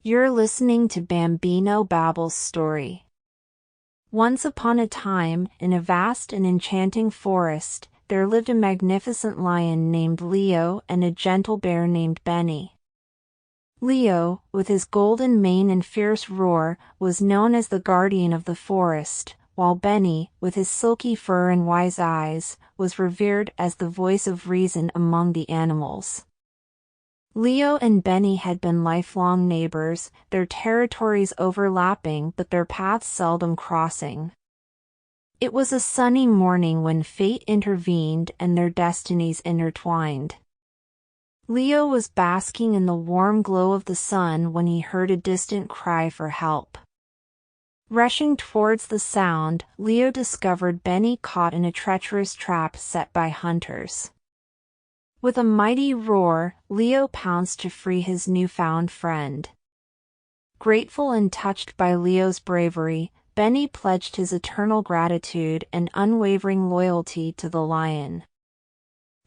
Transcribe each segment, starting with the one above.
You're listening to BambinoBabble's story. Once upon a time, in a vast and enchanting forest, there lived a magnificent lion named Leo and a gentle bear named Benny. Leo, with his golden mane and fierce roar, was known as the guardian of the forest, while Benny, with his silky fur and wise eyes, was revered as the voice of reason among the animals. Leo and Benny had been lifelong neighbors, their territories overlapping but their paths seldom crossing. It was a sunny morning when fate intervened and their destinies intertwined. Leo was basking in the warm glow of the sun when he heard a distant cry for help. Rushing towards the sound, Leo discovered Benny caught in a treacherous trap set by hunters. With a mighty roar, Leo pounced to free his newfound friend. Grateful and touched by Leo's bravery, Benny pledged his eternal gratitude and unwavering loyalty to the lion.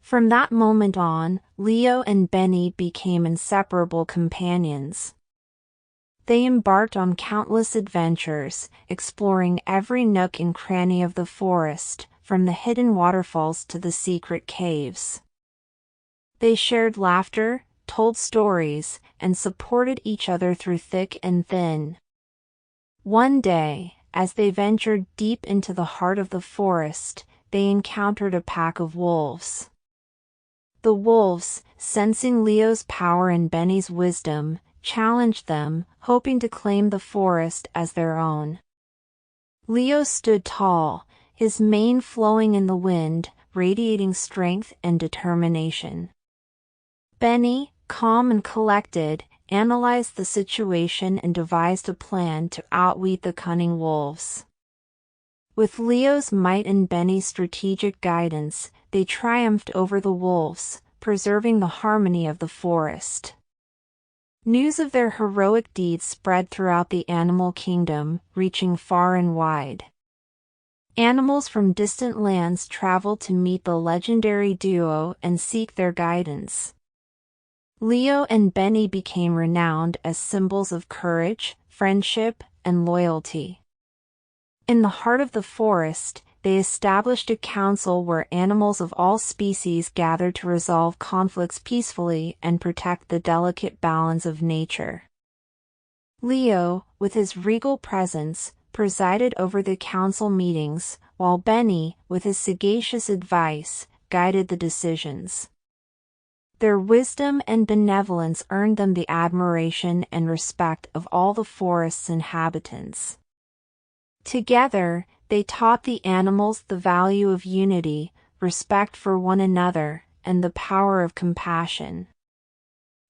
From that moment on, Leo and Benny became inseparable companions. They embarked on countless adventures, exploring every nook and cranny of the forest, from the hidden waterfalls to the secret caves. They shared laughter, told stories, and supported each other through thick and thin. One day, as they ventured deep into the heart of the forest, they encountered a pack of wolves. The wolves, sensing Leo's power and Benny's wisdom, challenged them, hoping to claim the forest as their own. Leo stood tall, his mane flowing in the wind, radiating strength and determination. Benny, calm and collected, analyzed the situation and devised a plan to outwit the cunning wolves. With Leo's might and Benny's strategic guidance, they triumphed over the wolves, preserving the harmony of the forest. News of their heroic deeds spread throughout the animal kingdom, reaching far and wide. Animals from distant lands traveled to meet the legendary duo and seek their guidance. Leo and Benny became renowned as symbols of courage, friendship, and loyalty. In the heart of the forest, they established a council where animals of all species gathered to resolve conflicts peacefully and protect the delicate balance of nature. Leo, with his regal presence, presided over the council meetings, while Benny, with his sagacious advice, guided the decisions. Their wisdom and benevolence earned them the admiration and respect of all the forest's inhabitants. Together, they taught the animals the value of unity, respect for one another, and the power of compassion.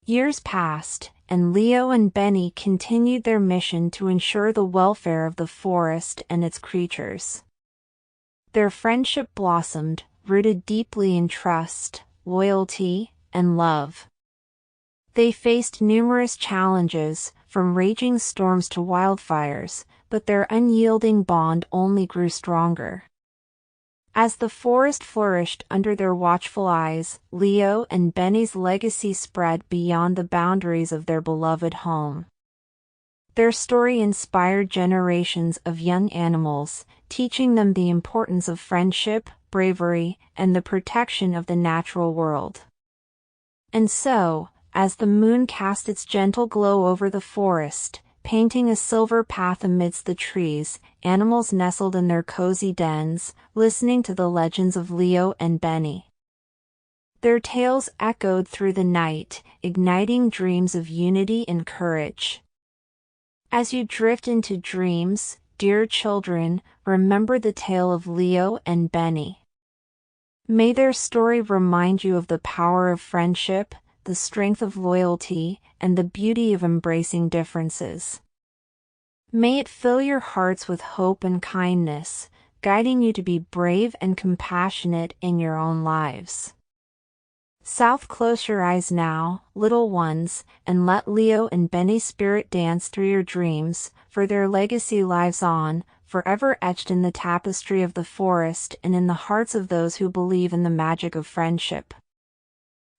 Years passed, and Leo and Benny continued their mission to ensure the welfare of the forest and its creatures. Their friendship blossomed, rooted deeply in trust, loyalty, and love. They faced numerous challenges, from raging storms to wildfires, but their unyielding bond only grew stronger. As the forest flourished under their watchful eyes, Leo and Benny's legacy spread beyond the boundaries of their beloved home. Their story inspired generations of young animals, teaching them the importance of friendship, bravery, and the protection of the natural world. And so, as the moon cast its gentle glow over the forest, painting a silver path amidst the trees, animals nestled in their cozy dens, listening to the legends of Leo and Benny. Their tales echoed through the night, igniting dreams of unity and courage. As you drift into dreams, dear children, remember the tale of Leo and Benny. May their story remind you of the power of friendship, the strength of loyalty, and the beauty of embracing differences. May it fill your hearts with hope and kindness, guiding you to be brave and compassionate in your own lives. Close your eyes now, little ones, and let Leo and Benny's spirit dance through your dreams, for their legacy lives on, forever etched in the tapestry of the forest and in the hearts of those who believe in the magic of friendship.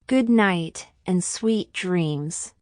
Good night, and sweet dreams.